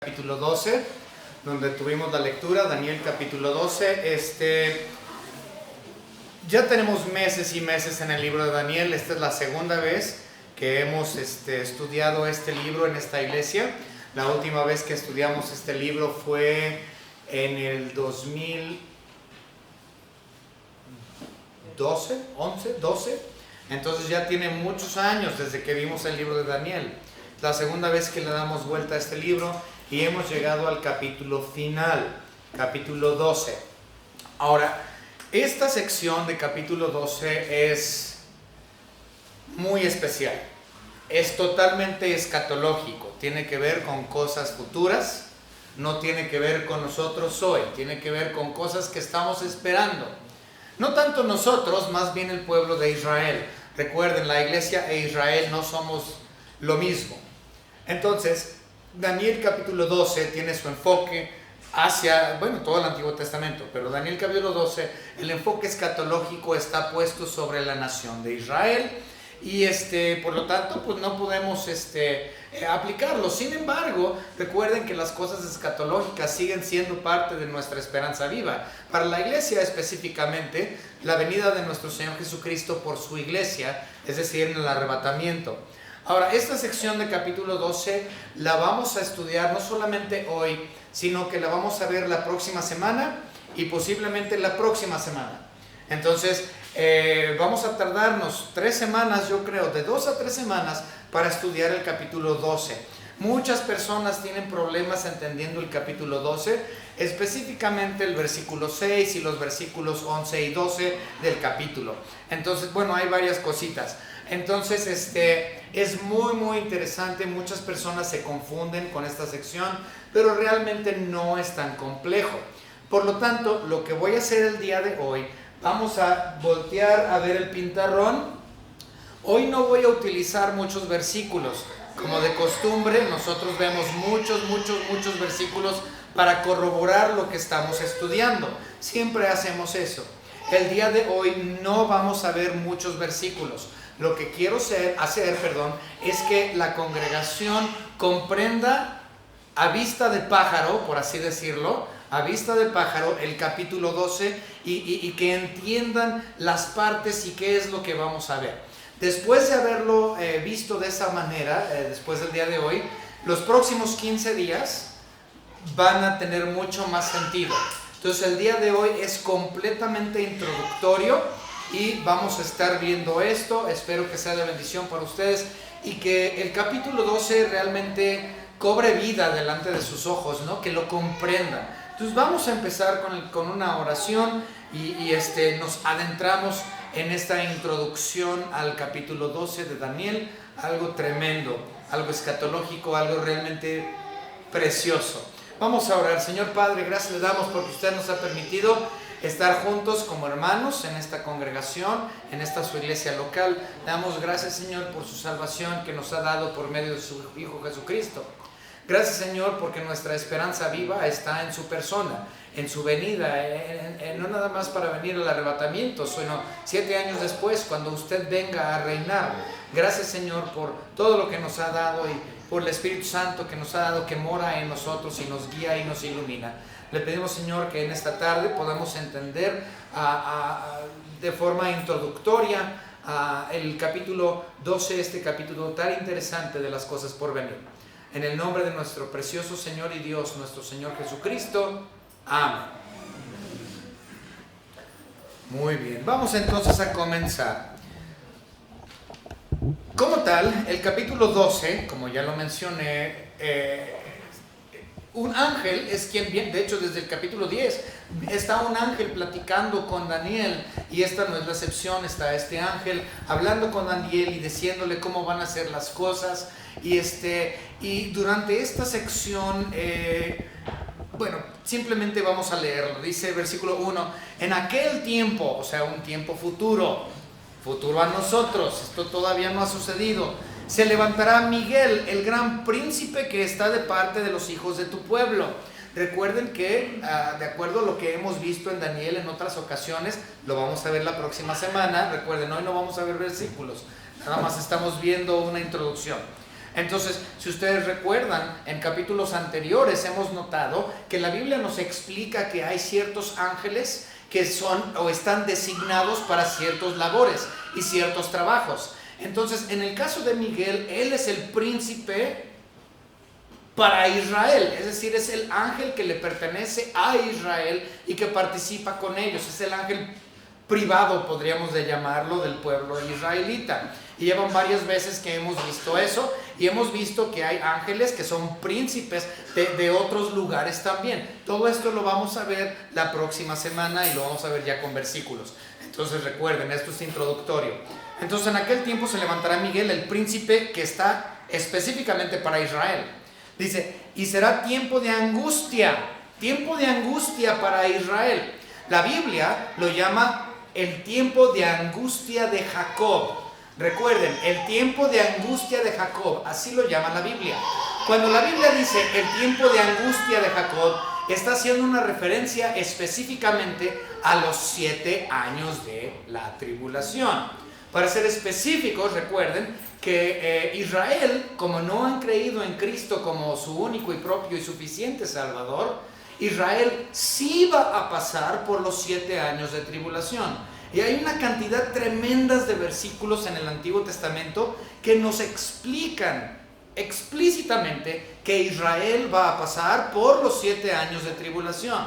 Capítulo 12, donde tuvimos la lectura, Daniel capítulo 12. Ya tenemos meses y meses en el libro de Daniel. Esta es la segunda vez que hemos estudiado este libro en esta iglesia. La última vez que estudiamos este libro fue en el 2012. Entonces ya tiene muchos años desde que vimos el libro de Daniel. La segunda vez que le damos vuelta a este libro y hemos llegado al capítulo final, capítulo 12. Ahora, esta sección de capítulo 12 es muy especial. Es totalmente escatológico. Tiene que ver con cosas futuras. No tiene que ver con nosotros hoy. Tiene que ver con cosas que estamos esperando. No tanto nosotros, más bien el pueblo de Israel. Recuerden, la iglesia e Israel no somos lo mismo. Entonces, Daniel capítulo 12 tiene su enfoque hacia, todo el Antiguo Testamento, pero Daniel capítulo 12, el enfoque escatológico está puesto sobre la nación de Israel y por lo tanto, pues no podemos aplicarlo. Sin embargo, recuerden que las cosas escatológicas siguen siendo parte de nuestra esperanza viva. Para la iglesia específicamente, la venida de nuestro Señor Jesucristo por su iglesia, es decir, en el arrebatamiento. Ahora, esta sección de capítulo 12 la vamos a estudiar no solamente hoy, sino que la vamos a ver la próxima semana y posiblemente la próxima semana. Entonces, vamos a tardarnos 3 semanas, yo creo, de 2 a 3 semanas para estudiar el capítulo 12. Muchas personas tienen problemas entendiendo el capítulo 12, específicamente el versículo 6 y los versículos 11 y 12 del capítulo. Entonces, hay varias cositas. Entonces, es muy interesante. Muchas personas se confunden con esta sección, pero realmente no es tan complejo. Por lo tanto, lo que voy a hacer el día de hoy, vamos a voltear a ver el pintarrón. Hoy no voy a utilizar muchos versículos. Como de costumbre, nosotros vemos muchos versículos para corroborar lo que estamos estudiando. Siempre hacemos eso. El día de hoy no vamos a ver muchos versículos. Lo que quiero hacer, es que la congregación comprenda a vista de pájaro, por así decirlo, a vista de pájaro el capítulo 12 y que entiendan las partes y qué es lo que vamos a ver. Después de haberlo visto de esa manera, después del día de hoy, los próximos 15 días van a tener mucho más sentido. Entonces el día de hoy es completamente introductorio y vamos a estar viendo esto. Espero que sea de bendición para ustedes y que el capítulo 12 realmente cobre vida delante de sus ojos, ¿no? Que lo comprendan. Entonces vamos a empezar con una oración y nos adentramos en esta introducción al capítulo 12 de Daniel. Algo tremendo, algo escatológico, algo realmente precioso. Vamos a orar. Señor Padre, gracias le damos porque usted nos ha permitido estar juntos como hermanos en esta congregación, en esta su iglesia local. Le damos gracias, Señor, por su salvación que nos ha dado por medio de su Hijo Jesucristo. Gracias, Señor, porque nuestra esperanza viva está en su persona, en su venida, no nada más para venir al arrebatamiento, sino 7 años después, cuando usted venga a reinar. Gracias, Señor, por todo lo que nos ha dado y por el Espíritu Santo que nos ha dado, que mora en nosotros y nos guía y nos ilumina. Le pedimos, Señor, que en esta tarde podamos entender de forma introductoria el capítulo 12, este capítulo tan interesante de las cosas por venir. En el nombre de nuestro precioso Señor y Dios, nuestro Señor Jesucristo. Amén. Muy bien, vamos entonces a comenzar. Como tal, el capítulo 12, como ya lo mencioné, un ángel es quien viene. De hecho, desde el capítulo 10 está un ángel platicando con Daniel, y esta no es la excepción. Está este ángel hablando con Daniel y diciéndole cómo van a ser las cosas. Y durante esta sección, simplemente vamos a leerlo. Dice versículo 1: en aquel tiempo, o sea, un tiempo futuro a nosotros, esto todavía no ha sucedido, se levantará Miguel, el gran príncipe que está de parte de los hijos de tu pueblo. Recuerden que, de acuerdo a lo que hemos visto en Daniel en otras ocasiones, lo vamos a ver la próxima semana. Recuerden, hoy no vamos a ver versículos, nada más estamos viendo una introducción. Entonces, si ustedes recuerdan, en capítulos anteriores hemos notado que la Biblia nos explica que hay ciertos ángeles que son o están designados para ciertos labores y ciertos trabajos. Entonces, en el caso de Miguel, él es el príncipe para Israel, es decir, es el ángel que le pertenece a Israel y que participa con ellos, es el ángel privado, podríamos de llamarlo, del pueblo israelita. Y llevan varias veces que hemos visto eso, y hemos visto que hay ángeles que son príncipes de otros lugares también. Todo esto lo vamos a ver la próxima semana y lo vamos a ver ya con versículos. Entonces recuerden, esto es introductorio. Entonces en aquel tiempo se levantará Miguel, el príncipe que está específicamente para Israel. Dice, y será tiempo de angustia para Israel. La Biblia lo llama el tiempo de angustia de Jacob. Recuerden, el tiempo de angustia de Jacob, así lo llama la Biblia. Cuando la Biblia dice el tiempo de angustia de Jacob, está haciendo una referencia específicamente a los 7 años de la tribulación. Para ser específicos, recuerden que Israel, como no han creído en Cristo como su único y propio y suficiente Salvador, Israel sí va a pasar por los 7 años de tribulación. Y hay una cantidad tremenda de versículos en el Antiguo Testamento que nos explican explícitamente que Israel va a pasar por los 7 años de tribulación.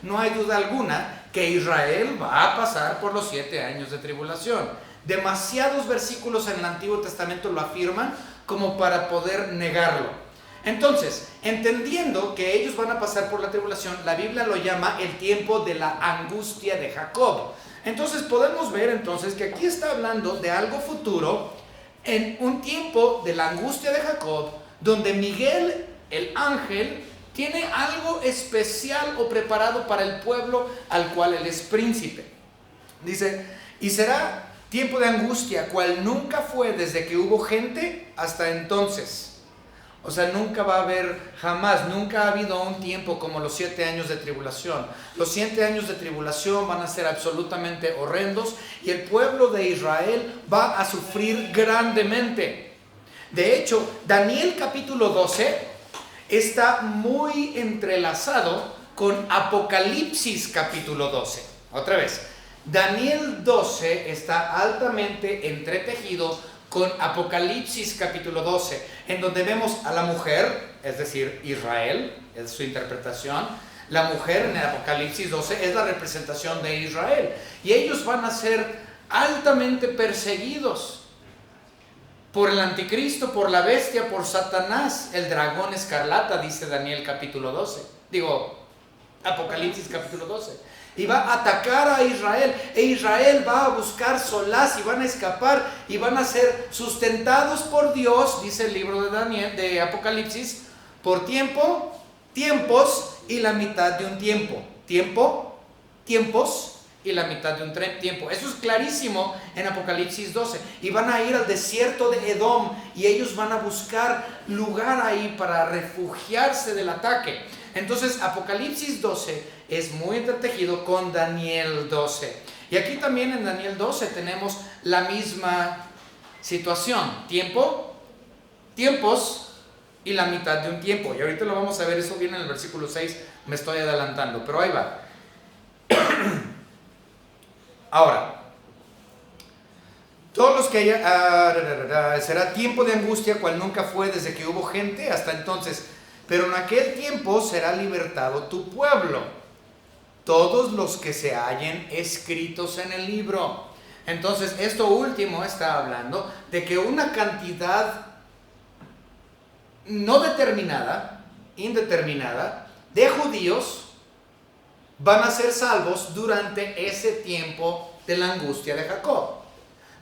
No hay duda alguna que Israel va a pasar por los 7 años de tribulación. Demasiados versículos en el Antiguo Testamento lo afirman como para poder negarlo. Entonces, entendiendo que ellos van a pasar por la tribulación, la Biblia lo llama el tiempo de la angustia de Jacob. Entonces podemos ver entonces que aquí está hablando de algo futuro, en un tiempo de la angustia de Jacob, donde Miguel, el ángel, tiene algo especial o preparado para el pueblo al cual él es príncipe. Dice, y será tiempo de angustia, cual nunca fue desde que hubo gente hasta entonces. O sea, nunca va a haber, jamás, nunca ha habido un tiempo como los 7 años de tribulación. Los 7 años de tribulación van a ser absolutamente horrendos y el pueblo de Israel va a sufrir grandemente. De hecho, Daniel capítulo 12 está muy entrelazado con Apocalipsis capítulo 12. Otra vez, Daniel 12 está altamente entretejido con Apocalipsis capítulo 12, en donde vemos a la mujer, es decir, Israel, es su interpretación. La mujer en el Apocalipsis 12 es la representación de Israel, y ellos van a ser altamente perseguidos por el anticristo, por la bestia, por Satanás, el dragón escarlata, dice Daniel capítulo 12, Apocalipsis capítulo 12. Y va a atacar a Israel, e Israel va a buscar solaz y van a escapar y van a ser sustentados por Dios, dice el libro de Daniel, de Apocalipsis, por tiempos y la mitad de un tiempo. Tiempos y la mitad de un tiempo. Eso es clarísimo en Apocalipsis 12. Y van a ir al desierto de Edom y ellos van a buscar lugar ahí para refugiarse del ataque. Entonces Apocalipsis 12 es muy entretejido con Daniel 12. Y aquí también en Daniel 12 tenemos la misma situación. Tiempos y la mitad de un tiempo. Y ahorita lo vamos a ver, eso viene en el versículo 6, me estoy adelantando, pero ahí va. Ahora, todos los que haya, será tiempo de angustia cual nunca fue desde que hubo gente hasta entonces. Pero en aquel tiempo será libertado tu pueblo, todos los que se hallen escritos en el libro. Entonces, esto último está hablando de que una cantidad no determinada, indeterminada, de judíos van a ser salvos durante ese tiempo de la angustia de Jacob.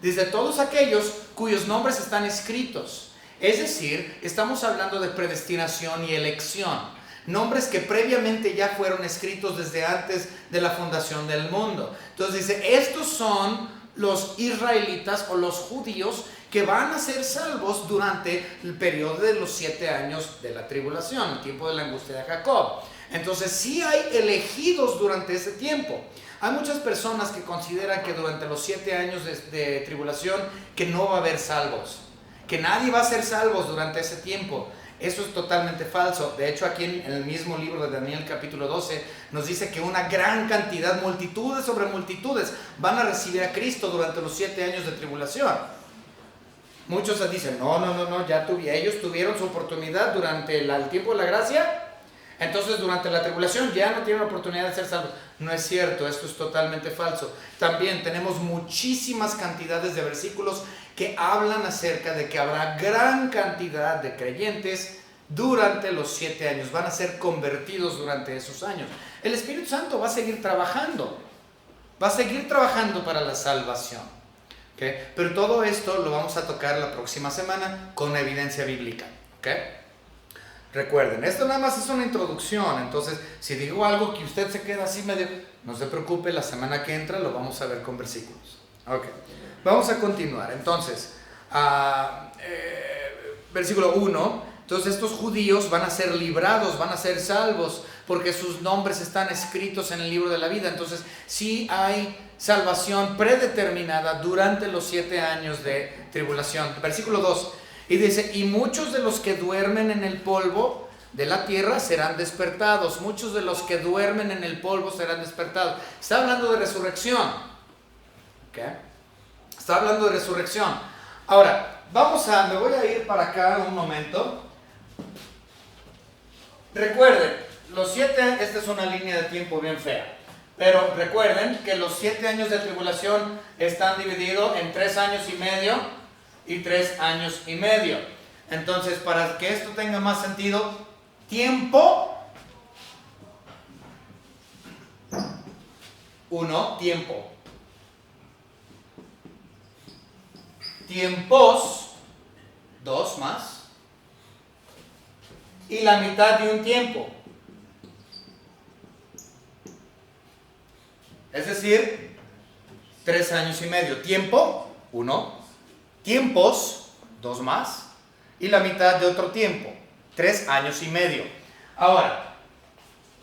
Dice, todos aquellos cuyos nombres están escritos. Es decir, estamos hablando de predestinación y elección. Nombres que previamente ya fueron escritos desde antes de la fundación del mundo. Entonces dice, estos son los israelitas o los judíos que van a ser salvos durante el periodo de los 7 años de la tribulación, el tiempo de la angustia de Jacob. Entonces sí hay elegidos durante ese tiempo. Hay muchas personas que consideran que durante los 7 años de tribulación que no va a haber salvos. que nadie va a ser salvos durante ese tiempo. Eso es totalmente falso. De hecho, aquí en el mismo libro de Daniel capítulo 12 nos dice que una gran cantidad, multitudes sobre multitudes, van a recibir a Cristo durante los 7 años de tribulación. Muchos dicen, no, ellos tuvieron su oportunidad durante el tiempo de la gracia, entonces durante la tribulación ya no tienen oportunidad de ser salvos. No es cierto, esto es totalmente falso. También tenemos muchísimas cantidades de versículos que hablan acerca de que habrá gran cantidad de creyentes durante los 7 años, van a ser convertidos durante esos años. El Espíritu Santo va a seguir trabajando para la salvación. ¿Okay? Pero todo esto lo vamos a tocar la próxima semana con evidencia bíblica. ¿Okay? Recuerden, esto nada más es una introducción, entonces si digo algo que usted se queda así medio, no se preocupe, la semana que entra lo vamos a ver con versículos. Ok, vamos a continuar. Entonces, versículo 1, entonces estos judíos van a ser librados, van a ser salvos, porque sus nombres están escritos en el libro de la vida. Entonces, sí hay salvación predeterminada durante los 7 años de tribulación. Versículo 2. Y dice, y muchos de los que duermen en el polvo de la tierra serán despertados. Muchos de los que duermen en el polvo serán despertados. Está hablando de resurrección. ¿Okay? Está hablando de resurrección. Ahora, me voy a ir para acá un momento. Recuerden, esta es una línea de tiempo bien fea. Pero recuerden que los 7 años de tribulación están divididos en 3 años y medio y 3 años y medio. Entonces, para que esto tenga más sentido, tiempo 1, tiempo. Tiempos 2 más. Y la mitad de un tiempo. Es decir, 3 años y medio. Tiempo 1. Tiempos 2 más. Y la mitad de otro tiempo. 3 años y medio. Ahora,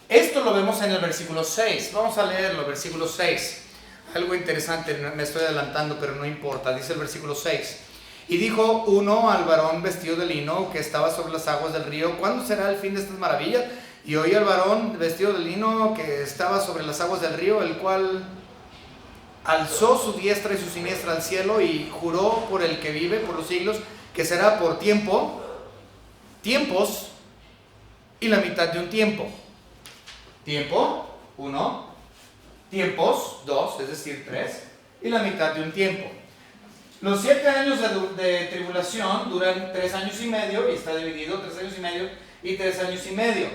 esto lo vemos en el versículo 6. Vamos a leerlo, versículo 6. Algo interesante, me estoy adelantando, pero no importa. Dice el versículo 6. Y dijo uno al varón vestido de lino que estaba sobre las aguas del río: ¿cuándo será el fin de estas maravillas? Y oí al varón vestido de lino que estaba sobre las aguas del río, el cual alzó su diestra y su siniestra al cielo y juró por el que vive por los siglos, que será por tiempo, tiempos y la mitad de un tiempo. Tiempo 1, tiempos 2, es decir 3, y la mitad de un tiempo. Los 7 años de tribulación duran 3 años y medio, y está dividido 3 años y medio y 3 años y medio.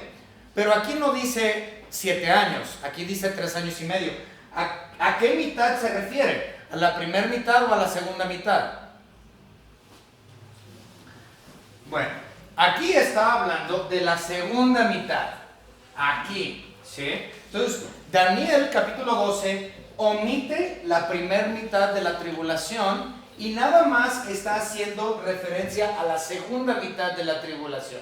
Pero aquí no dice 7 años, aquí dice 3 años y medio. ¿A qué mitad se refiere? ¿A la primera mitad o a la segunda mitad? Bueno, aquí está hablando de la segunda mitad. Aquí, ¿sí? Entonces, Daniel capítulo 12 omite la primera mitad de la tribulación y nada más está haciendo referencia a la segunda mitad de la tribulación.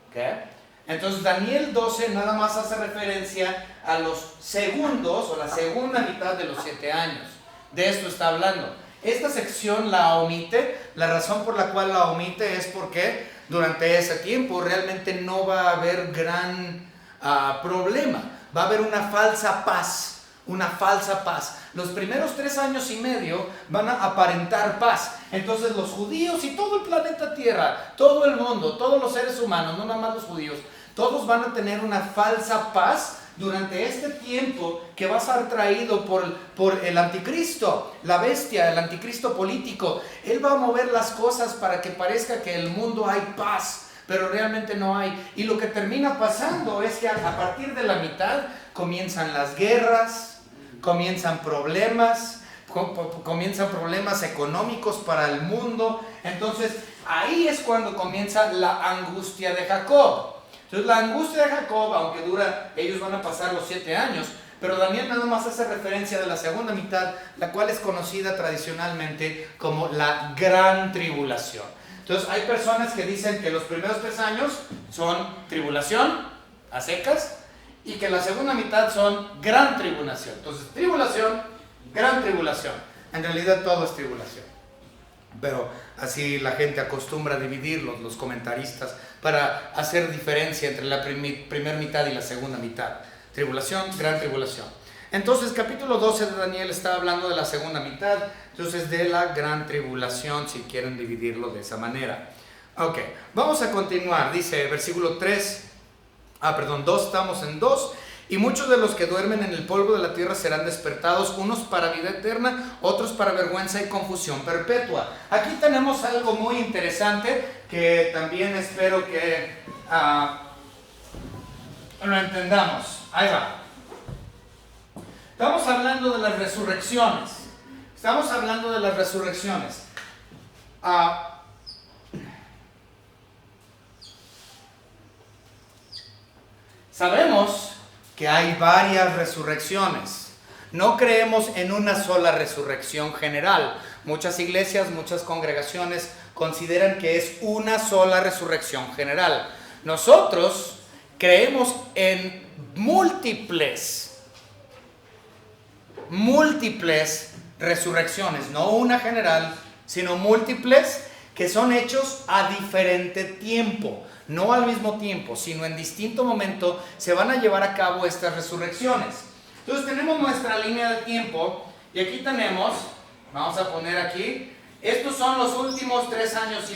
¿Okay? Entonces Daniel 12 nada más hace referencia a los segundos o la segunda mitad de los 7 años. De esto está hablando. Esta sección la omite. La razón por la cual la omite es porque durante ese tiempo realmente no va a haber gran problema. Va a haber una falsa paz. Una falsa paz. Los primeros 3 años y medio van a aparentar paz. Entonces los judíos y todo el planeta Tierra, todo el mundo, todos los seres humanos, no nada más los judíos, todos van a tener una falsa paz durante este tiempo que va a ser traído por el anticristo, la bestia, el anticristo político. Él va a mover las cosas para que parezca que en el mundo hay paz, pero realmente no hay. Y lo que termina pasando es que a partir de la mitad comienzan las guerras, comienzan problemas económicos para el mundo. Entonces ahí es cuando comienza la angustia de Jacob. Entonces la angustia de Jacob, aunque ellos van a pasar los 7 años, pero Daniel nada más hace referencia de la segunda mitad, la cual es conocida tradicionalmente como la gran tribulación. Entonces hay personas que dicen que los primeros 3 años son tribulación a secas y que la segunda mitad son gran tribulación. Entonces tribulación, gran tribulación. En realidad todo es tribulación. pero así la gente acostumbra a dividirlos, los comentaristas, para hacer diferencia entre la primera mitad y la segunda mitad. Tribulación, gran tribulación. Entonces, capítulo 12 de Daniel está hablando de la segunda mitad, entonces de la gran tribulación, si quieren dividirlo de esa manera. Ok, vamos a continuar. Dice, versículo 2, estamos en 2. Y muchos de los que duermen en el polvo de la tierra serán despertados, unos para vida eterna, otros para vergüenza y confusión perpetua. Aquí tenemos algo muy interesante que también espero que lo entendamos. Ahí va. Estamos hablando de las resurrecciones. Sabemos que hay varias resurrecciones. No creemos en una sola resurrección general. Muchas iglesias, muchas congregaciones consideran que es una sola resurrección general. Nosotros creemos en múltiples resurrecciones, no una general, sino múltiples que son hechos a diferente tiempo. No al mismo tiempo, sino en distinto momento se van a llevar a cabo estas resurrecciones. Entonces tenemos nuestra línea de tiempo y aquí tenemos, vamos a poner aquí, estos son los últimos 3 años y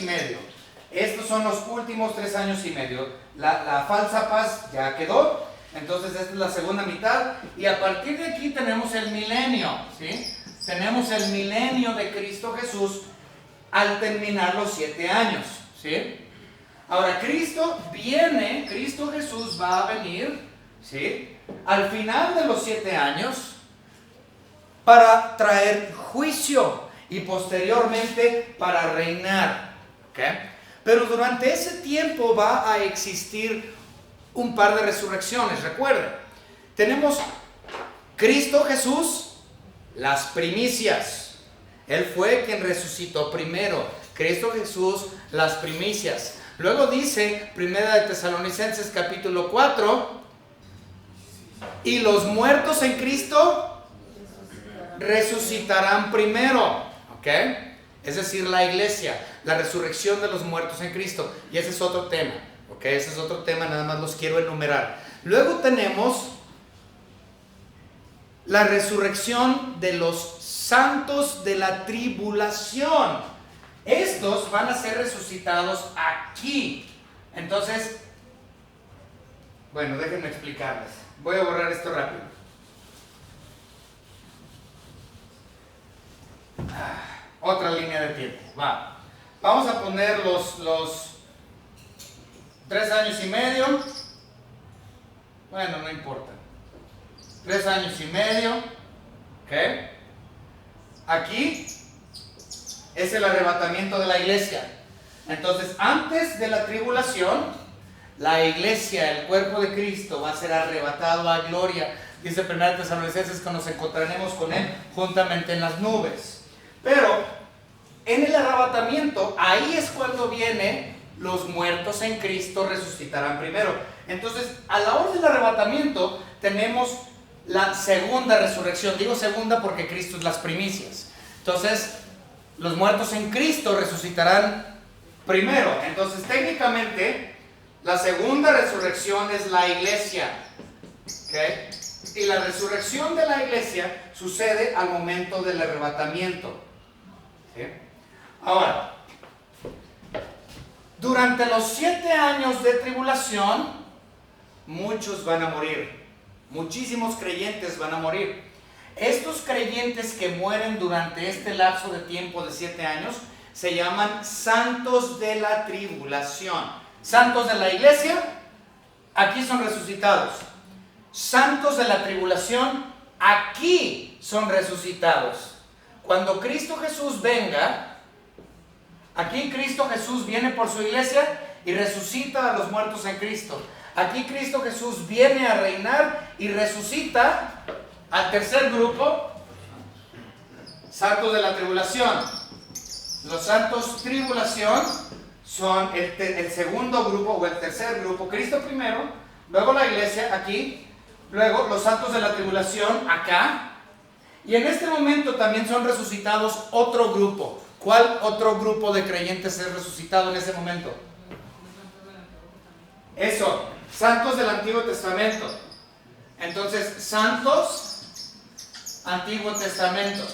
medio. La falsa paz ya quedó, entonces esta es la segunda mitad y a partir de aquí tenemos el milenio, ¿sí? Tenemos el milenio de Cristo Jesús al terminar los 7 años, ¿sí? Ahora, Cristo Jesús va a venir, ¿sí?, al final de los 7 años para traer juicio y posteriormente para reinar, ¿ok? Pero durante ese tiempo va a existir un par de resurrecciones. Recuerden, tenemos Cristo Jesús, las primicias. Él fue quien resucitó primero. Cristo Jesús, las primicias. Luego dice, Primera de Tesalonicenses capítulo 4, y los muertos en Cristo resucitarán primero, ¿ok? Es decir, la iglesia, la resurrección de los muertos en Cristo. Y ese es otro tema, ¿ok? Ese es otro tema, nada más los quiero enumerar. Luego tenemos la resurrección de los santos de la tribulación. Estos van a ser resucitados aquí. Entonces, bueno, déjenme explicarles. Voy a borrar esto rápido. Otra línea de tiempo. Vamos a poner los 3 años y medio. Bueno, no importa. 3 años y medio. ¿Ok? Aquí es el arrebatamiento de la iglesia. Entonces, antes de la tribulación, la iglesia, el cuerpo de Cristo, va a ser arrebatado a gloria. Dice 1 Tesalonicenses que nos encontraremos con Él juntamente en las nubes. Pero en el arrebatamiento, ahí es cuando viene los muertos en Cristo resucitarán primero. Entonces, a la hora del arrebatamiento, tenemos la segunda resurrección. Digo segunda porque Cristo es las primicias. Entonces, los muertos en Cristo resucitarán primero. Entonces, técnicamente, la segunda resurrección es la iglesia. ¿Okay? Y la resurrección de la iglesia sucede al momento del arrebatamiento. ¿Sí? Ahora, durante los 7 años de tribulación, muchos van a morir. Muchísimos creyentes van a morir. Estos creyentes que mueren durante este lapso de tiempo de 7 años se llaman santos de la tribulación. Santos de la iglesia, aquí son resucitados. Santos de la tribulación, aquí son resucitados. Cuando Cristo Jesús venga, aquí Cristo Jesús viene por su iglesia y resucita a los muertos en Cristo. Aquí Cristo Jesús viene a reinar y resucita al tercer grupo, santos de la tribulación. Los santos tribulación son el segundo grupo o el tercer grupo. Cristo primero, luego la iglesia aquí, luego los santos de la tribulación acá. Y en este momento también son resucitados otro grupo. ¿Cuál otro grupo de creyentes es resucitado en ese momento? Eso, santos del Antiguo Testamento. Entonces, santos, Antiguo Testamento.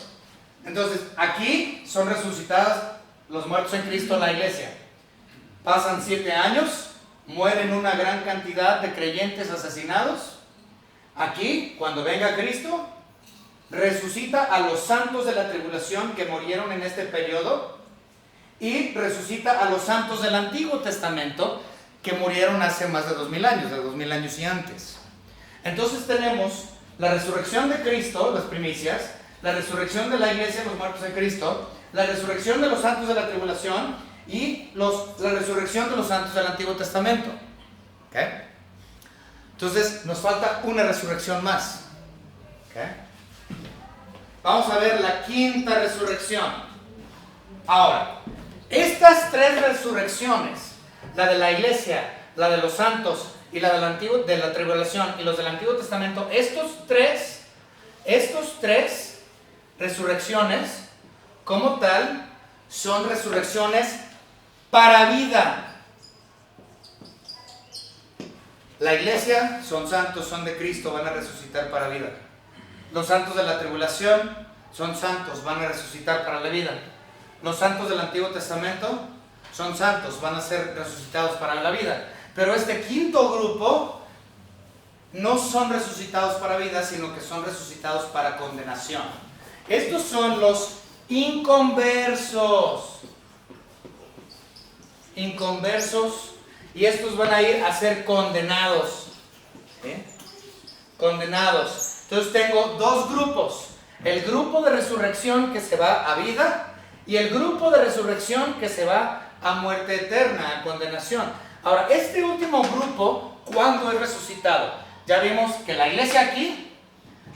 Entonces, aquí son resucitados los muertos en Cristo en la iglesia. Pasan 7 años, mueren una gran cantidad de creyentes asesinados. Aquí, cuando venga Cristo, resucita a los santos de la tribulación que murieron en este periodo y resucita a los santos del Antiguo Testamento que murieron hace más de 2000 años, de 2000 años y antes. Entonces tenemos la resurrección de Cristo, las primicias, la resurrección de la iglesia, los muertos en Cristo, la resurrección de los santos de la tribulación y la resurrección de los santos del Antiguo Testamento. ¿Okay? Entonces nos falta una resurrección más. ¿Okay? Vamos a ver la quinta resurrección. Ahora, estas 3 resurrecciones, la de la iglesia, la de los santos y la de la tribulación y los del Antiguo Testamento, estos tres resurrecciones como tal son resurrecciones para vida. La iglesia son santos, son de Cristo, van a resucitar para vida. Los santos de la tribulación son santos, van a resucitar para la vida. Los santos del Antiguo Testamento son santos, van a ser resucitados para la vida. Pero este quinto grupo no son resucitados para vida, sino que son resucitados para condenación. Estos son los inconversos. Inconversos, y estos van a ir a ser condenados. ¿Sí? Condenados. Entonces tengo 2 grupos. El grupo de resurrección que se va a vida y el grupo de resurrección que se va a muerte eterna, a condenación. Ahora, este último grupo, ¿cuándo es resucitado? Ya vimos que la iglesia aquí,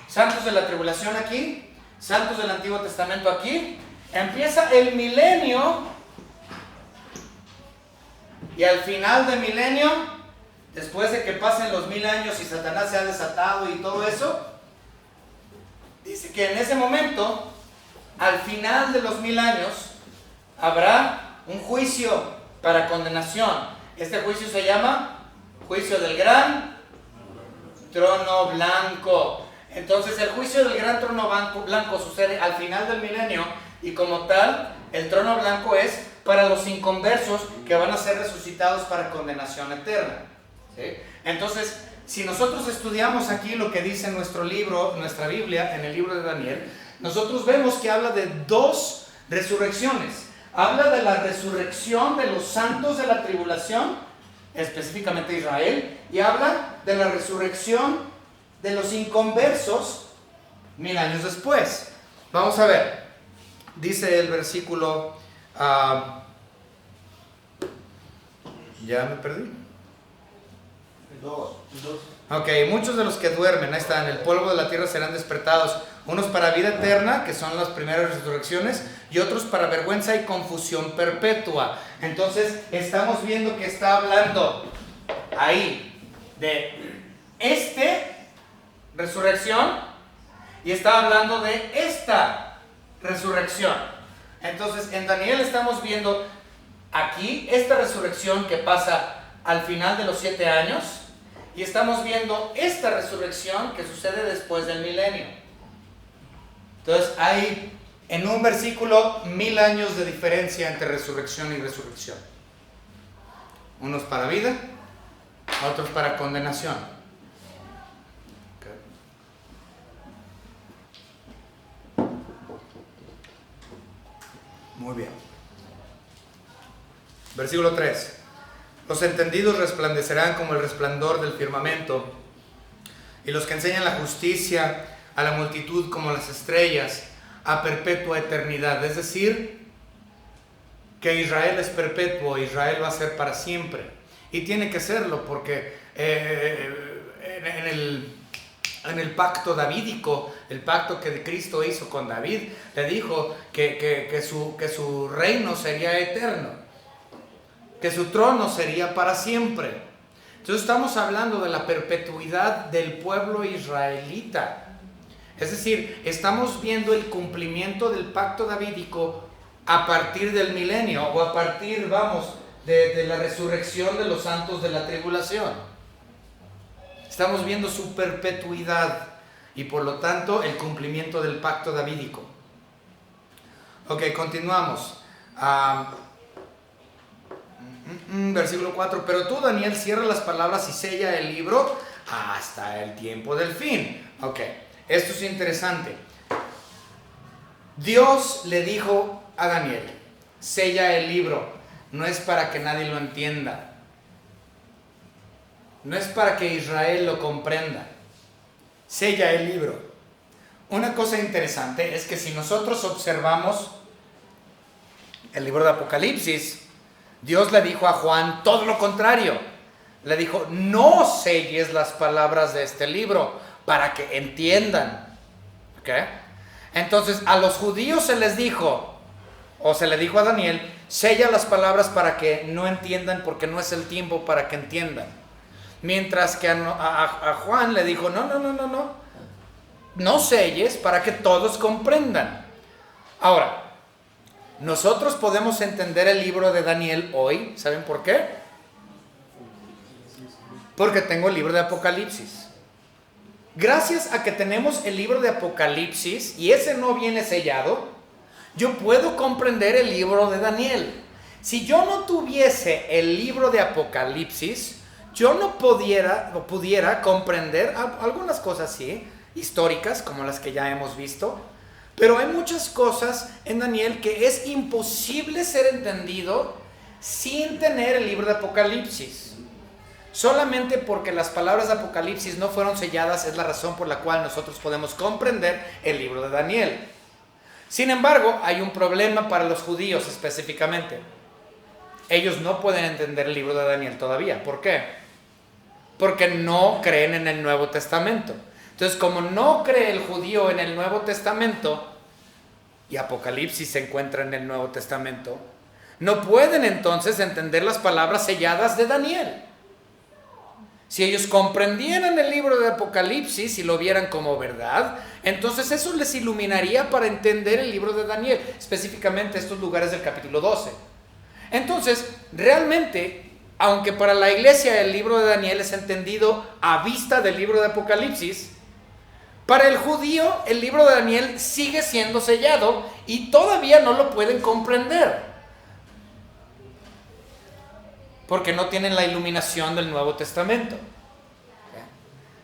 santos de la tribulación aquí, santos del Antiguo Testamento aquí, empieza el milenio y al final del milenio, después de que pasen los 1000 años y Satanás se ha desatado y todo eso, dice que en ese momento, al final de los 1000 años, habrá un juicio para condenación. Este juicio se llama juicio del gran trono blanco. Entonces el juicio del gran trono blanco sucede al final del milenio y como tal, el trono blanco es para los inconversos que van a ser resucitados para condenación eterna. ¿Sí? Entonces, si nosotros estudiamos aquí lo que dice nuestro libro, nuestra Biblia, en el libro de Daniel, nosotros vemos que habla de 2 resurrecciones. Habla de la resurrección de los santos de la tribulación, específicamente Israel, y habla de la resurrección de los inconversos 1000 años después. Vamos a ver, dice el versículo, ya me perdí. 2. Ok, muchos de los que duermen, ahí están, el polvo de la tierra serán despertados, unos para vida eterna, que son las primeras resurrecciones, y otros para vergüenza y confusión perpetua. Entonces, estamos viendo que está hablando ahí de resurrección, y está hablando de esta resurrección. Entonces, en Daniel estamos viendo aquí esta resurrección que pasa al final de los 7 años, y estamos viendo esta resurrección que sucede después del milenio. Entonces hay en un versículo 1000 años de diferencia entre resurrección y resurrección. Unos para vida, otros para condenación. Okay. Muy bien. Versículo 3. Los entendidos resplandecerán como el resplandor del firmamento, y los que enseñan la justicia a la multitud como las estrellas a perpetua eternidad. Es decir, que Israel es perpetuo, Israel va a ser para siempre. Y tiene que serlo porque en el pacto davídico, el pacto que Cristo hizo con David, le dijo que su reino sería eterno, que su trono sería para siempre. Entonces estamos hablando de la perpetuidad del pueblo israelita. Es decir, estamos viendo el cumplimiento del pacto davídico a partir del milenio o a partir, de la resurrección de los santos de la tribulación. Estamos viendo su perpetuidad y por lo tanto el cumplimiento del pacto davídico. Ok, continuamos. Versículo 4. Pero tú, Daniel, cierra las palabras y sella el libro hasta el tiempo del fin. Ok, esto es interesante. Dios le dijo a Daniel, sella el libro. No es para que nadie lo entienda. No es para que Israel lo comprenda. Sella el libro. Una cosa interesante es que si nosotros observamos el libro de Apocalipsis, Dios le dijo a Juan todo lo contrario. Le dijo, no selles las palabras de este libro para que entiendan. ¿Ok? Entonces a los judíos se les dijo, o se le dijo a Daniel, sella las palabras para que no entiendan porque no es el tiempo para que entiendan. Mientras que a Juan le dijo, no selles para que todos comprendan. Ahora, nosotros podemos entender el libro de Daniel hoy, ¿saben por qué? Porque tengo el libro de Apocalipsis. Gracias a que tenemos el libro de Apocalipsis y ese no viene sellado, yo puedo comprender el libro de Daniel. Si yo no tuviese el libro de Apocalipsis, yo no pudiera comprender algunas cosas, sí, históricas, como las que ya hemos visto, pero hay muchas cosas en Daniel que es imposible ser entendido sin tener el libro de Apocalipsis. Solamente porque las palabras de Apocalipsis no fueron selladas es la razón por la cual nosotros podemos comprender el libro de Daniel. Sin embargo, hay un problema para los judíos específicamente. Ellos no pueden entender el libro de Daniel todavía. ¿Por qué? Porque no creen en el Nuevo Testamento. Entonces, como no cree el judío en el Nuevo Testamento, y Apocalipsis se encuentra en el Nuevo Testamento, no pueden entonces entender las palabras selladas de Daniel. Si ellos comprendieran el libro de Apocalipsis y lo vieran como verdad, entonces eso les iluminaría para entender el libro de Daniel, específicamente estos lugares del capítulo 12. Entonces, realmente, aunque para la iglesia el libro de Daniel es entendido a vista del libro de Apocalipsis, para el judío el libro de Daniel sigue siendo sellado y todavía no lo pueden comprender. Porque no tienen la iluminación del Nuevo Testamento.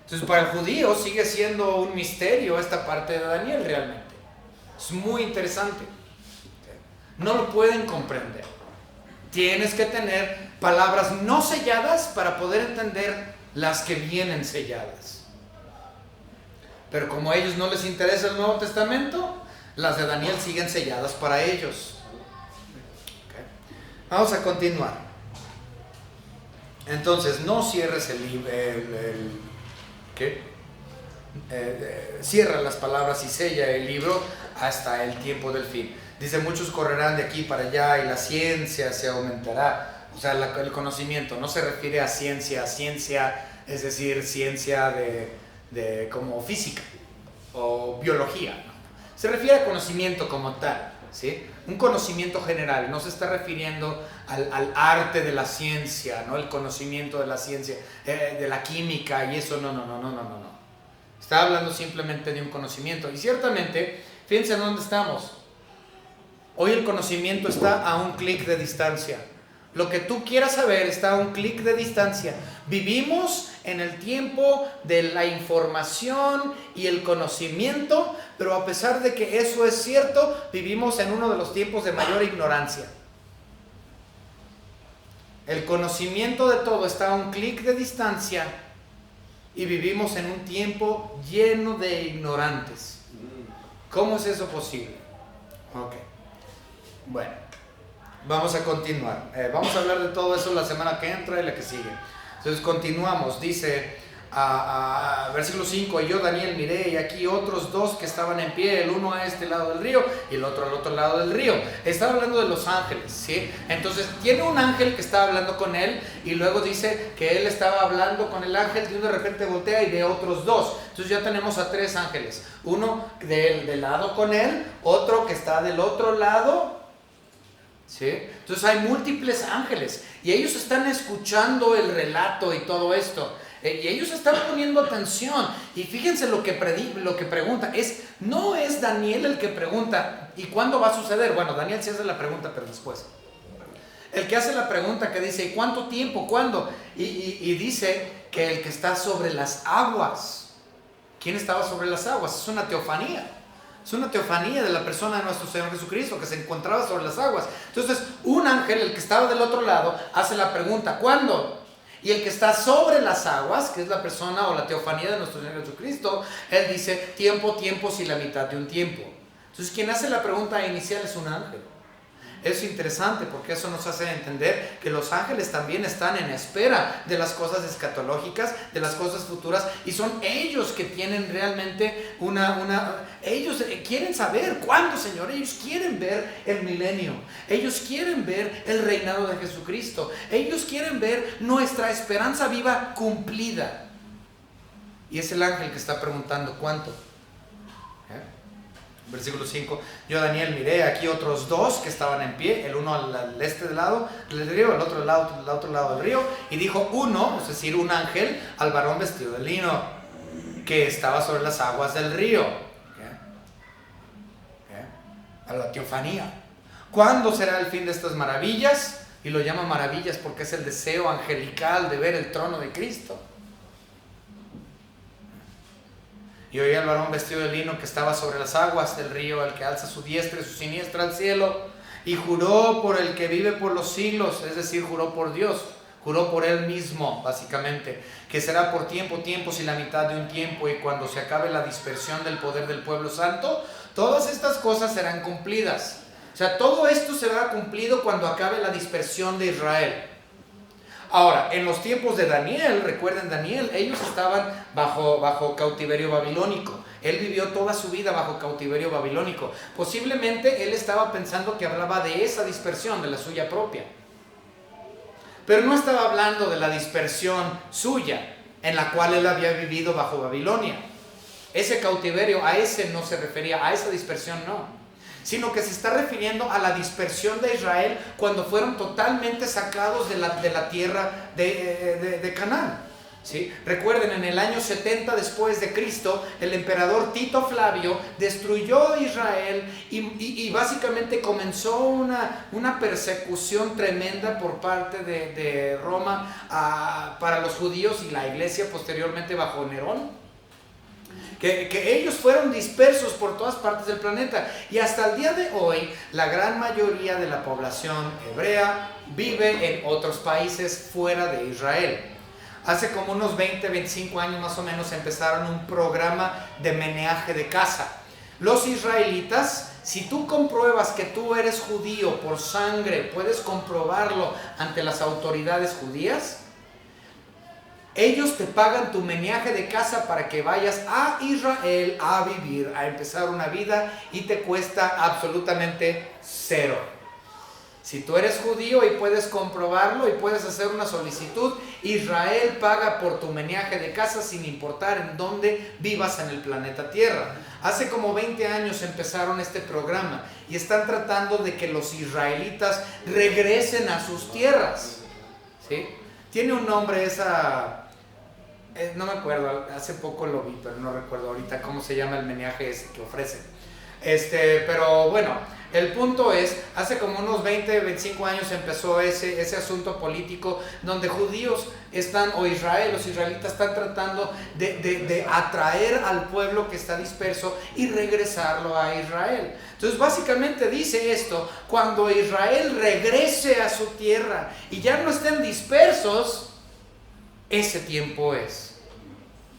Entonces para el judío sigue siendo un misterio esta parte de Daniel realmente. Es muy interesante. No lo pueden comprender. Tienes que tener palabras no selladas para poder entender las que vienen selladas. Pero como a ellos no les interesa el Nuevo Testamento, las de Daniel siguen selladas para ellos. Vamos a continuar. Entonces, no cierres cierra las palabras y sella el libro hasta el tiempo del fin. Dice, muchos correrán de aquí para allá y la ciencia se aumentará. O sea, el conocimiento no se refiere a ciencia, es decir, ciencia de como física o biología, ¿no? Se refiere a conocimiento como tal, ¿sí? Un conocimiento general, no se está refiriendo al arte de la ciencia, ¿no? El conocimiento de la ciencia, de la química y eso, no. Está hablando simplemente de un conocimiento. Y ciertamente, fíjense dónde estamos. Hoy el conocimiento está a un clic de distancia. Lo que tú quieras saber está a un clic de distancia. Vivimos en el tiempo de la información y el conocimiento, pero a pesar de que eso es cierto, vivimos en uno de los tiempos de mayor ignorancia. El conocimiento de todo está a un clic de distancia y vivimos en un tiempo lleno de ignorantes. ¿Cómo es eso posible? Ok. Bueno, vamos a continuar. Vamos a hablar de todo eso la semana que entra y la que sigue. Entonces continuamos. Dice, versículo 5, y yo, Daniel, miré y aquí otros dos que estaban en pie, el uno a este lado del río y el otro al otro lado del río. Está hablando de los ángeles, ¿sí? Entonces tiene un ángel que está hablando con él y luego dice que él estaba hablando con el ángel y de repente voltea y ve otros dos. Entonces ya tenemos a tres ángeles, uno del lado con él, otro que está del otro lado ¿sí? Entonces hay múltiples ángeles y ellos están escuchando el relato y todo esto. Y ellos están poniendo atención. Y fíjense lo que pregunta. No es Daniel el que pregunta, ¿y cuándo va a suceder? Bueno, Daniel sí hace la pregunta, pero después. El que hace la pregunta que dice, ¿y cuánto tiempo? ¿Cuándo? Y dice que el que está sobre las aguas. ¿Quién estaba sobre las aguas? Es una teofanía. Es una teofanía de la persona de nuestro Señor Jesucristo que se encontraba sobre las aguas. Entonces, un ángel, el que estaba del otro lado, hace la pregunta, ¿cuándo? Y el que está sobre las aguas, que es la persona o la teofanía de nuestro Señor Jesucristo, él dice, tiempo, tiempos y la mitad de un tiempo. Entonces, quien hace la pregunta inicial es un ángel. Es interesante porque eso nos hace entender que los ángeles también están en espera de las cosas escatológicas, de las cosas futuras, y son ellos que tienen realmente ellos quieren saber cuándo, Señor. Ellos quieren ver el milenio, ellos quieren ver el reinado de Jesucristo, ellos quieren ver nuestra esperanza viva cumplida. Y es el ángel que está preguntando cuánto. Versículo 5, yo Daniel miré aquí otros dos que estaban en pie, el uno al este del lado del río, el otro al otro lado del río, y dijo uno, es decir, un ángel, al varón vestido de lino, que estaba sobre las aguas del río. A la teofanía. ¿Cuándo será el fin de estas maravillas? Y lo llama maravillas porque es el deseo angelical de ver el trono de Cristo. Y oí al varón vestido de lino que estaba sobre las aguas del río, el que alza su diestra y su siniestra al cielo, y juró por el que vive por los siglos, es decir, juró por Dios, juró por él mismo, básicamente, que será por tiempo, tiempos y la mitad de un tiempo, y cuando se acabe la dispersión del poder del pueblo santo, todas estas cosas serán cumplidas. O sea, todo esto será cumplido cuando acabe la dispersión de Israel. Ahora, en los tiempos de Daniel, recuerden Daniel, ellos estaban bajo cautiverio babilónico. Él vivió toda su vida bajo cautiverio babilónico. Posiblemente él estaba pensando que hablaba de esa dispersión, de la suya propia. Pero no estaba hablando de la dispersión suya, en la cual él había vivido bajo Babilonia. Ese cautiverio, a ese no se refería, a esa dispersión no. Sino que se está refiriendo a la dispersión de Israel cuando fueron totalmente sacados de la tierra de Canaán. ¿Sí? Recuerden, en el año 70 después de Cristo, el emperador Tito Flavio destruyó Israel y básicamente comenzó una persecución tremenda por parte de Roma para los judíos y la iglesia posteriormente bajo Nerón. Que ellos fueron dispersos por todas partes del planeta y hasta el día de hoy la gran mayoría de la población hebrea vive en otros países fuera de Israel. Hace como unos 20-25 años más o menos empezaron un programa de meneaje de casa. Los israelitas, si tú compruebas que tú eres judío por sangre, puedes comprobarlo ante las autoridades judías. Ellos te pagan tu meneaje de casa para que vayas a Israel a vivir, a empezar una vida y te cuesta absolutamente cero. Si tú eres judío y puedes comprobarlo y puedes hacer una solicitud, Israel paga por tu meneaje de casa sin importar en dónde vivas en el planeta Tierra. Hace como 20 años empezaron este programa y están tratando de que los israelitas regresen a sus tierras. ¿Sí? Tiene un nombre no me acuerdo, hace poco lo vi, pero no recuerdo ahorita cómo se llama el meneaje ese que ofrecen. Pero bueno, el punto es, hace como unos 20-25 años empezó ese asunto político donde judíos los israelitas están tratando de atraer al pueblo que está disperso y regresarlo a Israel. Entonces básicamente dice esto, cuando Israel regrese a su tierra y ya no estén dispersos, ese tiempo es.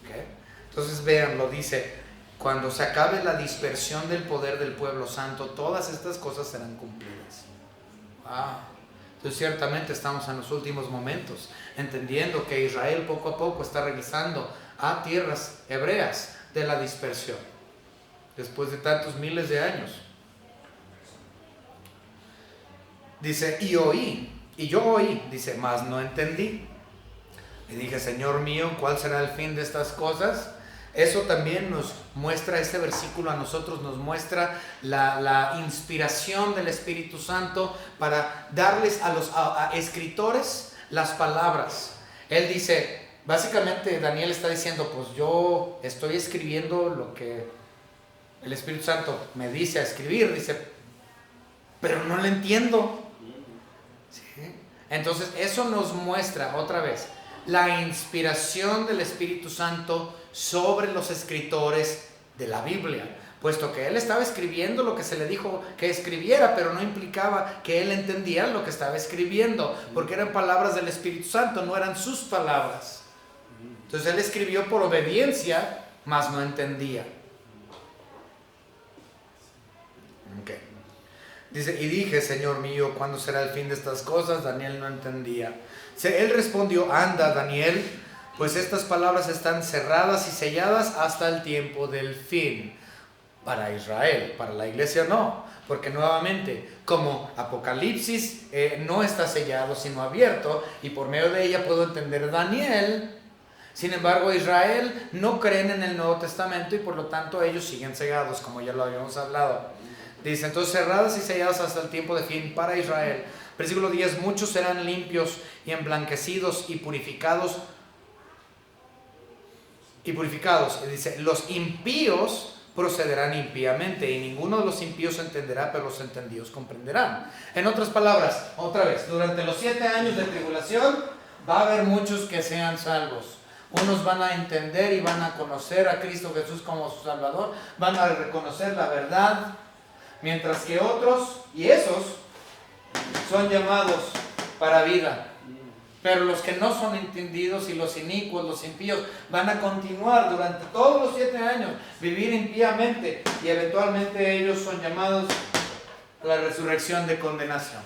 ¿Okay? Entonces vean, lo dice, cuando se acabe la dispersión del poder del pueblo santo, todas estas cosas serán cumplidas. Wow. Entonces ciertamente estamos en los últimos momentos, entendiendo que Israel poco a poco está regresando a tierras hebreas de la dispersión, después de tantos miles de años. Dice, y yo oí, dice, mas no entendí. Y dije, Señor mío, ¿cuál será el fin de estas cosas? Eso también nos muestra, este versículo a nosotros nos muestra la inspiración del Espíritu Santo para darles a los escritores las palabras. Él dice, básicamente Daniel está diciendo, pues yo estoy escribiendo lo que el Espíritu Santo me dice a escribir, dice, pero no lo entiendo. ¿Sí? Entonces eso nos muestra otra vez la inspiración del Espíritu Santo sobre los escritores de la Biblia, puesto que él estaba escribiendo lo que se le dijo que escribiera, pero no implicaba que él entendía lo que estaba escribiendo, porque eran palabras del Espíritu Santo, no eran sus palabras. Entonces él escribió por obediencia, mas no entendía. Okay. Dice, y dije, Señor mío, ¿cuándo será el fin de estas cosas? Daniel no entendía. Él respondió, anda, Daniel, pues estas palabras están cerradas y selladas hasta el tiempo del fin. Para Israel, para la iglesia no, porque nuevamente, como Apocalipsis no está sellado sino abierto, y por medio de ella puedo entender Daniel. Sin embargo, Israel no creen en el Nuevo Testamento y por lo tanto ellos siguen cegados, como ya lo habíamos hablado. Dice, entonces cerradas y selladas hasta el tiempo de fin para Israel. Versículo 10, muchos serán limpios y emblanquecidos y purificados. Y dice, los impíos procederán impíamente y ninguno de los impíos entenderá, pero los entendidos comprenderán. En otras palabras, otra vez, durante los 7 años de tribulación va a haber muchos que sean salvos. Unos van a entender y van a conocer a Cristo Jesús como su Salvador, van a reconocer la verdad, mientras que otros, y esos, son llamados para vida. Pero los que no son entendidos y los inicuos, los impíos, van a continuar durante todos los 7 años, vivir impíamente, y eventualmente ellos son llamados a la resurrección de condenación.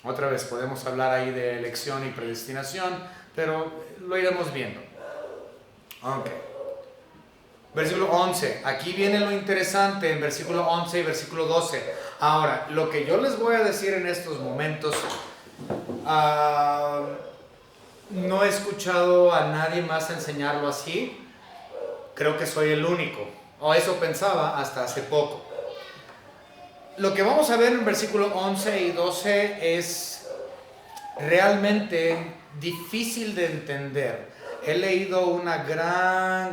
Otra vez podemos hablar ahí de elección y predestinación, pero lo iremos viendo. Ok. Versículo 11, aquí viene lo interesante en versículo 11 y versículo 12. Ahora, lo que yo les voy a decir en estos momentos, no he escuchado a nadie más enseñarlo así. Creo que soy el único, o eso pensaba hasta hace poco. Lo que vamos a ver en versículo 11 y 12 es realmente difícil de entender. He leído una gran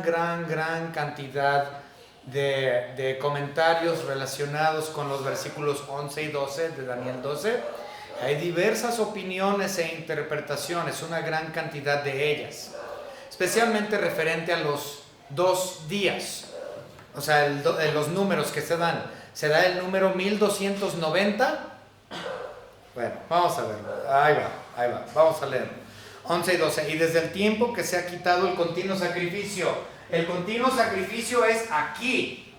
cantidad de comentarios relacionados con los versículos 11 y 12 de Daniel 12. Hay diversas opiniones e interpretaciones, una gran cantidad de ellas, especialmente referente a los 2 días, o sea, los números que se dan. Se da el número 1290. Bueno, vamos a verlo. Ahí va, vamos a leer. 11 y 12, y desde el tiempo que se ha quitado el continuo sacrificio. El continuo sacrificio es aquí.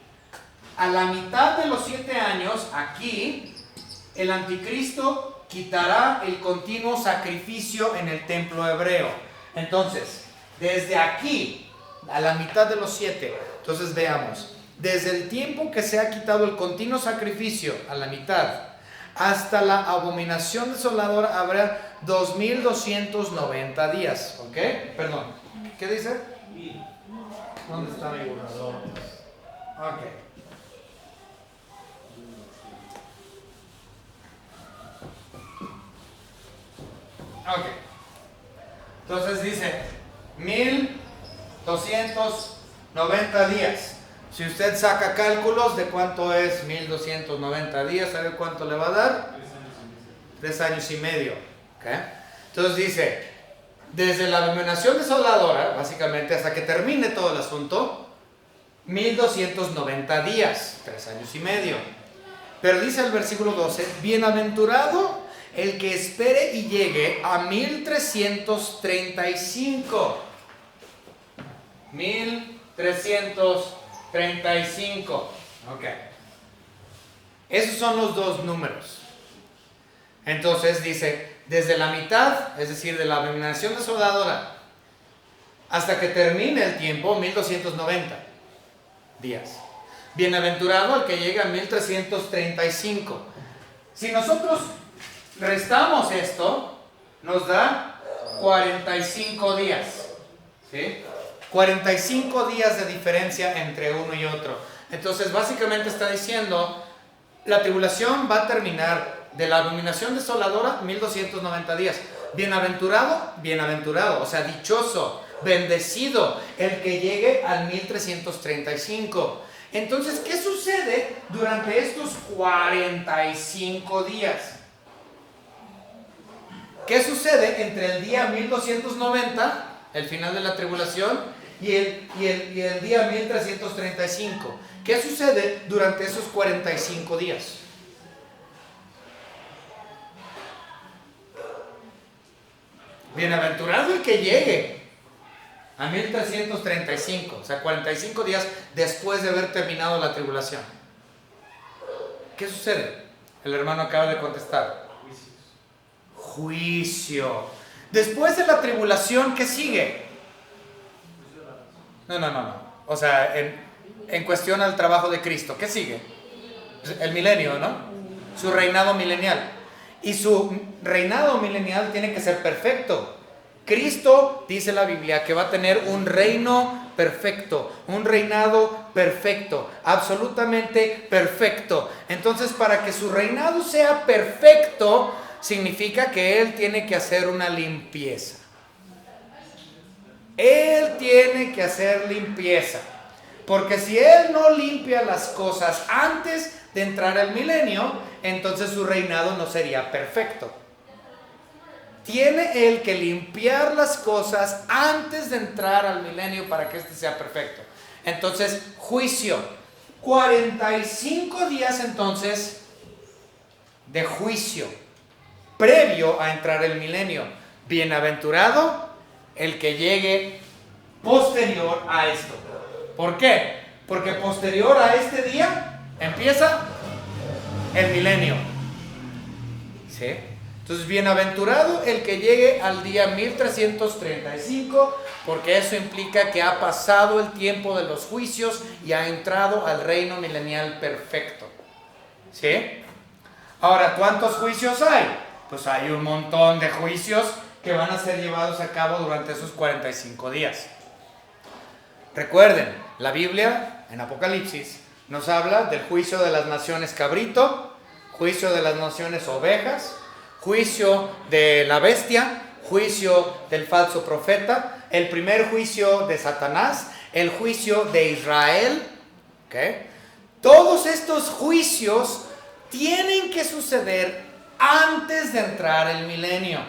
A la mitad de los 7 años, aquí, el anticristo quitará el continuo sacrificio en el templo hebreo. Entonces, desde aquí, a la mitad de los 7, entonces veamos. Desde el tiempo que se ha quitado el continuo sacrificio, a la mitad, hasta la abominación desoladora habrá 2290 días. ¿Ok? Perdón. ¿Qué dice? ¿Dónde está mi borrador? Ok. Ok. Entonces dice 1290 días. Si usted saca cálculos de cuánto es 1290 días, ¿sabe cuánto le va a dar? 3 años y medio. ¿Okay? Entonces dice, desde la abominación desoladora, básicamente hasta que termine todo el asunto, 1290 días, 3 años y medio. Pero dice el versículo 12, bienaventurado el que espere y llegue a 1335. 1335. Ok. Esos son los 2 números. Entonces dice, desde la mitad, es decir, de la abominación desoladora, hasta que termine el tiempo, 1290 días. Bienaventurado el que llega a 1335. Si nosotros restamos esto, nos da 45 días. ¿Sí? 45 días de diferencia entre uno y otro. Entonces, básicamente está diciendo, la tribulación va a terminar de la abominación desoladora 1290 días. Bienaventurado, bienaventurado, o sea, dichoso, bendecido el que llegue al 1335. Entonces, ¿qué sucede durante estos 45 días? ¿Qué sucede entre el día 1290, el final de la tribulación, y el día 1335? ¿Qué sucede durante esos 45 días? Bienaventurado el que llegue a 1335, o sea, 45 días después de haber terminado la tribulación. ¿Qué sucede? El hermano acaba de contestar. Juicio. Después de la tribulación, ¿qué sigue? No. O sea, en cuestión al trabajo de Cristo, ¿qué sigue? El milenio, ¿no? Su reinado milenial. Y su reinado milenial tiene que ser perfecto. Cristo, dice la Biblia, que va a tener un reino perfecto, un reinado perfecto, absolutamente perfecto. Entonces, para que su reinado sea perfecto, significa que Él tiene que hacer una limpieza. Él tiene que hacer limpieza. Porque si Él no limpia las cosas antes de entrar al milenio, entonces su reinado no sería perfecto. Tiene Él que limpiar las cosas antes de entrar al milenio para que éste sea perfecto. Entonces, juicio. 45 días entonces de juicio previo a entrar el milenio. Bienaventurado el que llegue posterior a esto. ¿Por qué? Porque posterior a este día empieza el milenio. ¿Sí? Entonces, bienaventurado el que llegue al día 1335, porque eso implica que ha pasado el tiempo de los juicios y ha entrado al reino milenial perfecto. ¿Sí? Ahora, ¿cuántos juicios hay? Pues hay un montón de juicios que van a ser llevados a cabo durante esos 45 días. Recuerden, la Biblia en Apocalipsis nos habla del juicio de las naciones cabrito, juicio de las naciones ovejas, juicio de la bestia, juicio del falso profeta, el primer juicio de Satanás, el juicio de Israel. ¿Okay? Todos estos juicios tienen que suceder antes de entrar el milenio.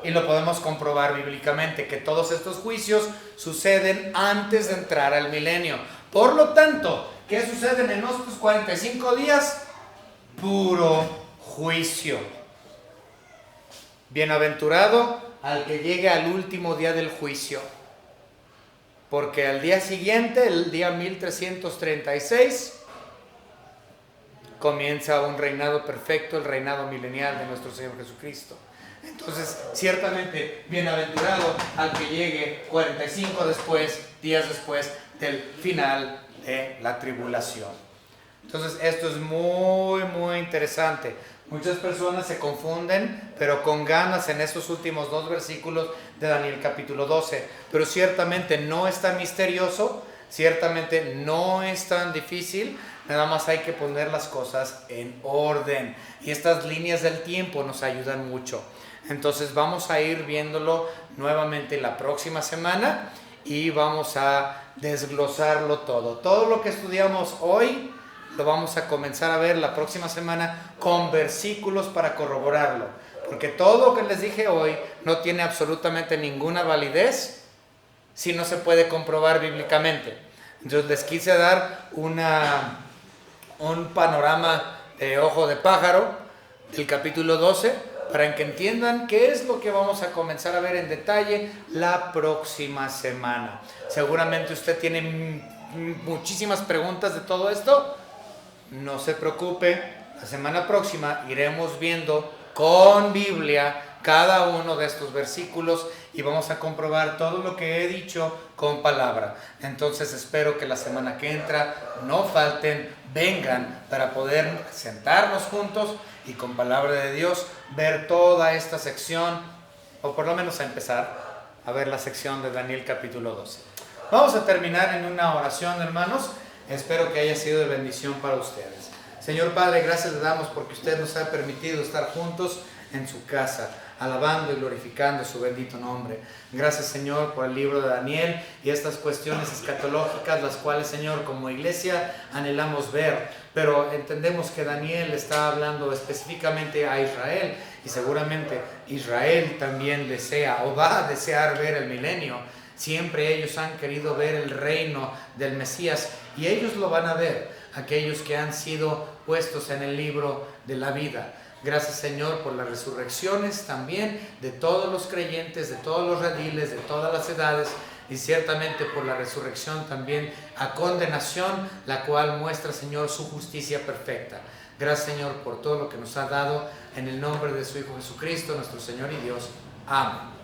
Y lo podemos comprobar bíblicamente, que todos estos juicios suceden antes de entrar al milenio. Por lo tanto, ¿qué sucede en estos 45 días? Puro juicio. Bienaventurado al que llegue al último día del juicio, porque al día siguiente, el día 1336, comienza un reinado perfecto, el reinado milenial de nuestro Señor Jesucristo. Entonces, ciertamente, bienaventurado al que llegue 45 días después del final de la tribulación. Entonces, esto es muy, muy interesante. Muchas personas se confunden, pero con ganas en estos últimos 2 versículos de Daniel capítulo 12. Pero ciertamente no es tan misterioso, ciertamente no es tan difícil, nada más hay que poner las cosas en orden. Y estas líneas del tiempo nos ayudan mucho. Entonces vamos a ir viéndolo nuevamente la próxima semana y vamos a desglosarlo todo. Todo lo que estudiamos hoy lo vamos a comenzar a ver la próxima semana con versículos para corroborarlo. Porque todo lo que les dije hoy no tiene absolutamente ninguna validez si no se puede comprobar bíblicamente. Entonces les quise dar un panorama de ojo de pájaro del capítulo 12 para que entiendan qué es lo que vamos a comenzar a ver en detalle la próxima semana. Seguramente usted tiene muchísimas preguntas de todo esto. No se preocupe, la semana próxima iremos viendo con Biblia cada uno de estos versículos y vamos a comprobar todo lo que he dicho con palabra. Entonces espero que la semana que entra no falten, vengan para poder sentarnos juntos y con palabra de Dios ver toda esta sección, o por lo menos a empezar, a ver la sección de Daniel capítulo 12. Vamos a terminar en una oración, hermanos. Espero que haya sido de bendición para ustedes. Señor Padre, gracias le damos porque usted nos ha permitido estar juntos en su casa, alabando y glorificando su bendito nombre. Gracias, Señor, por el libro de Daniel y estas cuestiones escatológicas, las cuales, Señor, como iglesia anhelamos ver, pero entendemos que Daniel está hablando específicamente a Israel, y seguramente Israel también desea o va a desear ver el milenio. Siempre ellos han querido ver el reino del Mesías, y ellos lo van a ver, aquellos que han sido puestos en el libro de la vida. Gracias, Señor, por las resurrecciones también de todos los creyentes, de todos los rediles, de todas las edades, y ciertamente por la resurrección también a condenación, la cual muestra, Señor, su justicia perfecta. Gracias, Señor, por todo lo que nos ha dado, en el nombre de su Hijo Jesucristo, nuestro Señor y Dios. Amén.